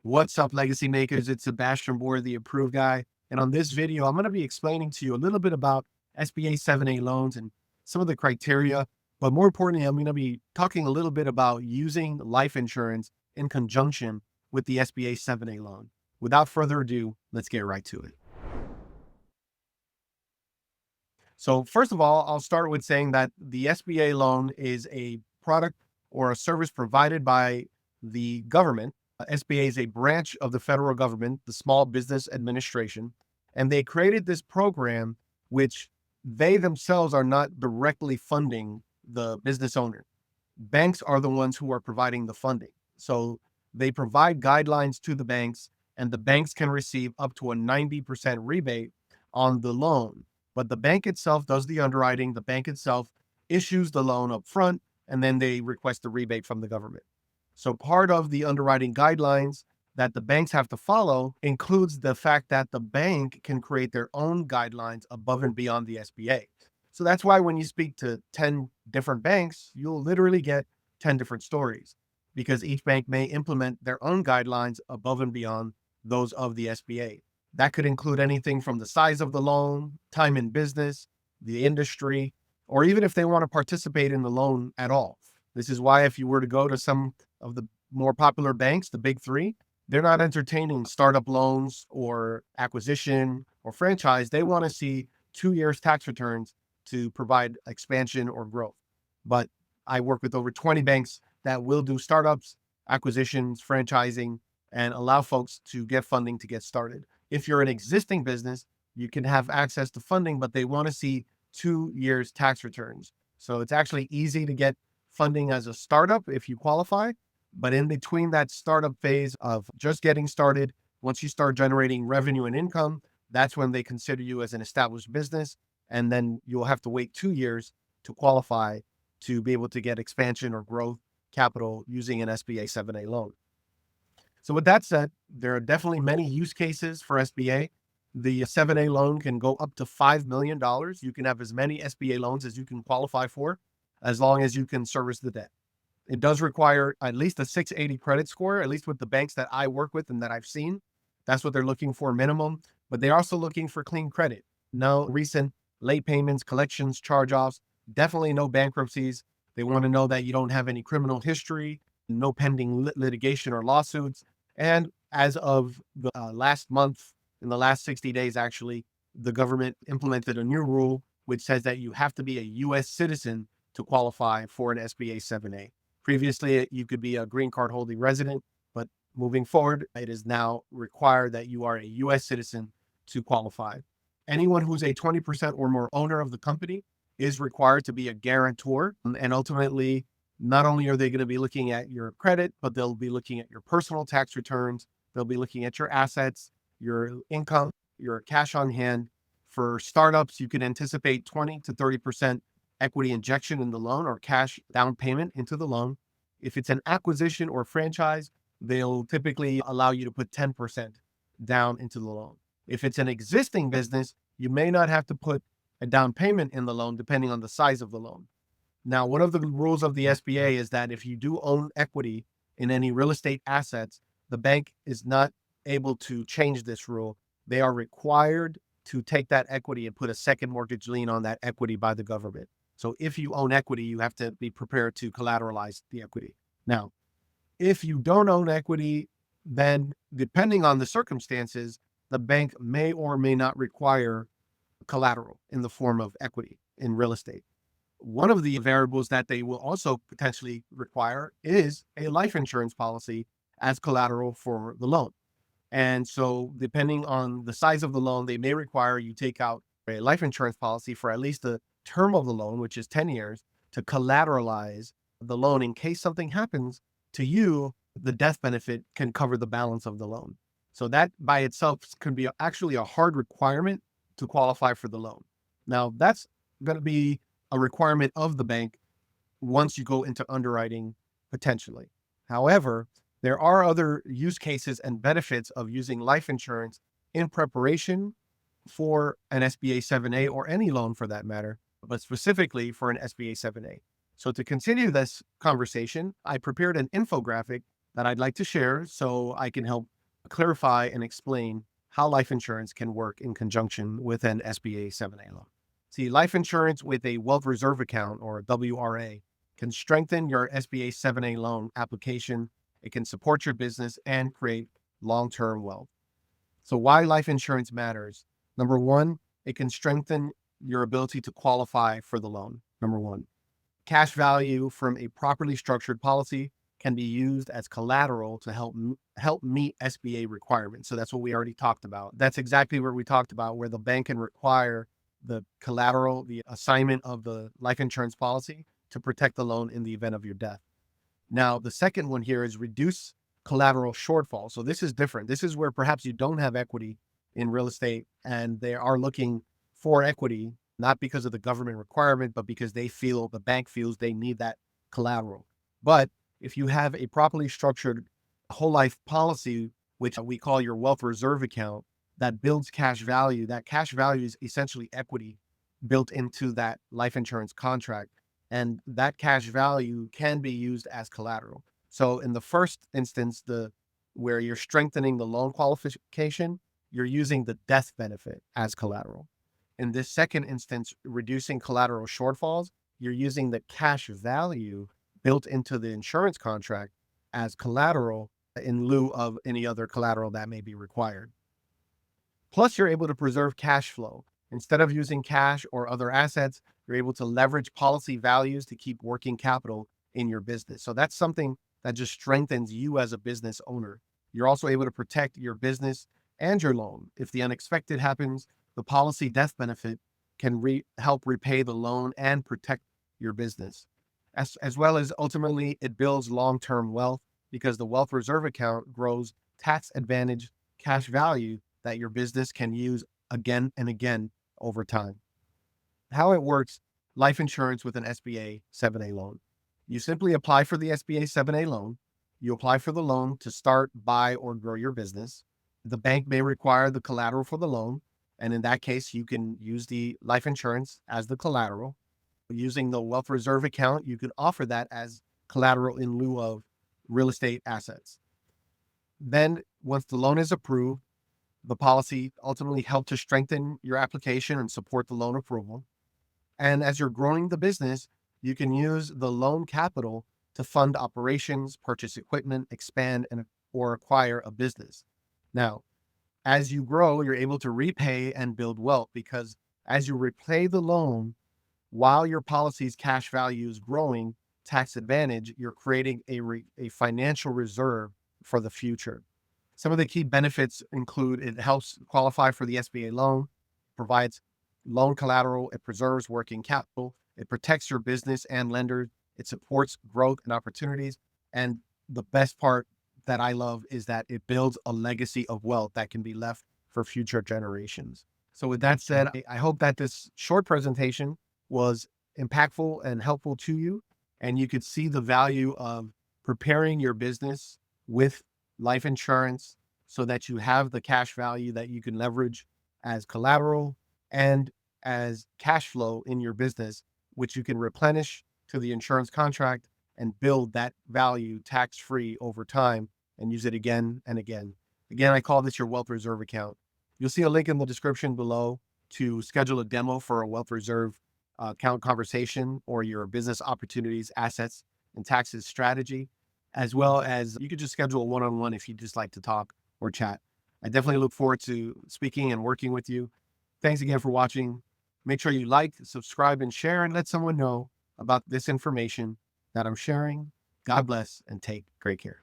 What's up, legacy makers? It's Sebastian Bohr, the approved guy. And on this video, I'm going to be explaining to you a little bit about SBA 7A loans and some of the criteria. But more importantly, I'm going to be talking a little bit about using life insurance in conjunction with the SBA 7A loan. Without further ado, let's get right to it. So first of all, I'll start with saying that the SBA loan is a product or a service provided by the government. SBA is a branch of the federal government, the Small Business Administration, and they created this program which they themselves are not directly funding the business owner. Banks are the ones who are providing the funding. So they provide guidelines to the banks, and the banks can receive up to a 90% rebate on the loan. But the bank itself does the underwriting. The bank itself issues the loan up front, and then they request a rebate from the government. So part of the underwriting guidelines that the banks have to follow includes the fact that the bank can create their own guidelines above and beyond the SBA. So that's why when you speak to 10 different banks, you'll literally get 10 different stories, because each bank may implement their own guidelines above and beyond those of the SBA. That could include anything from the size of the loan, time in business, the industry, or even if they want to participate in the loan at all. This is why if you were to go to some of the more popular banks, the big three, they're not entertaining startup loans or acquisition or franchise. They want to see 2 years tax returns to provide expansion or growth. But I work with over 20 banks that will do startups, acquisitions, franchising, and allow folks to get funding to get started. If you're an existing business, you can have access to funding, but they want to see 2 years tax returns. So it's actually easy to get funding as a startup if you qualify. But in between that startup phase of just getting started, once you start generating revenue and income, that's when they consider you as an established business. And then you'll have to wait 2 years to qualify to be able to get expansion or growth capital using an SBA 7A loan. So with that said, there are definitely many use cases for SBA. The 7A loan can go up to $5 million. You can have as many SBA loans as you can qualify for, as long as you can service the debt. It does require at least a 680 credit score, at least with the banks that I work with and that I've seen. That's what they're looking for minimum, but they're also looking for clean credit. No recent late payments, collections, charge-offs, definitely no bankruptcies. They want to know that you don't have any criminal history, no pending litigation or lawsuits. And as of the last month, in the last 60 days, actually, the government implemented a new rule which says that you have to be a U.S. citizen to qualify for an SBA 7A. Previously, you could be a green card holding resident, but moving forward, it is now required that you are a U.S. citizen to qualify. Anyone who's a 20% or more owner of the company is required to be a guarantor. And ultimately, not only are they going to be looking at your credit, but they'll be looking at your personal tax returns. They'll be looking at your assets, your income, your cash on hand. For startups, you can anticipate 20 to 30% equity injection in the loan or cash down payment into the loan. If it's an acquisition or franchise, they'll typically allow you to put 10% down into the loan. If it's an existing business, you may not have to put a down payment in the loan depending on the size of the loan. Now, one of the rules of the SBA is that if you do own equity in any real estate assets, the bank is not able to change this rule. They are required to take that equity and put a second mortgage lien on that equity by the government. So if you own equity, you have to be prepared to collateralize the equity. Now, if you don't own equity, then depending on the circumstances, the bank may or may not require collateral in the form of equity in real estate. One of the variables that they will also potentially require is a life insurance policy as collateral for the loan. And so depending on the size of the loan, they may require you take out a life insurance policy for at least the term of the loan, which is 10 years, to collateralize the loan in case something happens to you. The death benefit can cover the balance of the loan. So that by itself can be actually a hard requirement to qualify for the loan. Now, that's going to be a requirement of the bank once you go into underwriting potentially. However, there are other use cases and benefits of using life insurance in preparation for an SBA 7A or any loan for that matter, but specifically for an SBA 7A. So to continue this conversation, I prepared an infographic that I'd like to share so I can help clarify and explain how life insurance can work in conjunction with an SBA 7A loan. See, life insurance with a wealth reserve account, or WRA, can strengthen your SBA 7A loan application. It can support your business and create long-term wealth. So why life insurance matters? Number one, it can strengthen your ability to qualify for the loan. Number one, cash value from a properly structured policy can be used as collateral to help meet SBA requirements. So that's what we already talked about. That's exactly what we talked about, where the bank can require the collateral, the assignment of the life insurance policy to protect the loan in the event of your death. Now, the second one here is reduce collateral shortfall. So this is different. This is where perhaps you don't have equity in real estate and they are looking for equity, not because of the government requirement, but because the bank feels they need that collateral. But if you have a properly structured whole life policy, which we call your wealth reserve account, that builds cash value, that cash value is essentially equity built into that life insurance contract. And that cash value can be used as collateral. So in the first instance, where you're strengthening the loan qualification, you're using the death benefit as collateral. In this second instance, reducing collateral shortfalls, you're using the cash value built into the insurance contract as collateral in lieu of any other collateral that may be required. Plus, you're able to preserve cash flow. Instead of using cash or other assets, you're able to leverage policy values to keep working capital in your business. So that's something that just strengthens you as a business owner. You're also able to protect your business and your loan. If the unexpected happens, the policy death benefit can help repay the loan and protect your business. As well as ultimately, it builds long-term wealth because the wealth reserve account grows tax advantage cash value that your business can use again and again over time. How it works: life insurance with an SBA 7A loan. You simply apply for the SBA 7A loan. You apply for the loan to start, buy, or grow your business. The bank may require the collateral for the loan. And in that case, you can use the life insurance as the collateral. Using the wealth reserve account, you can offer that as collateral in lieu of real estate assets. Then once the loan is approved, the policy ultimately helps to strengthen your application and support the loan approval. And as you're growing the business, you can use the loan capital to fund operations, purchase equipment, expand, or acquire a business. Now, as you grow, you're able to repay and build wealth, because as you repay the loan, while your policy's cash value is growing, tax advantage, you're creating a financial reserve for the future. Some of the key benefits include: it helps qualify for the SBA loan, provides loan collateral, it preserves working capital, it protects your business and lenders, it supports growth and opportunities, and the best part that I love is that it builds a legacy of wealth that can be left for future generations. So with that said, I hope that this short presentation was impactful and helpful to you, and you could see the value of preparing your business with life insurance so that you have the cash value that you can leverage as collateral and as cash flow in your business, which you can replenish to the insurance contract and build that value tax-free over time and use it again and again. Again, I call this your wealth reserve account. You'll see a link in the description below to schedule a demo for a wealth reserve account conversation, or your business opportunities, assets, and taxes strategy, as well as you could just schedule a one-on-one if you just like to talk or chat. I definitely look forward to speaking and working with you. Thanks again for watching. Make sure you like, subscribe, and share, and let someone know about this information that I'm sharing. God bless and take great care.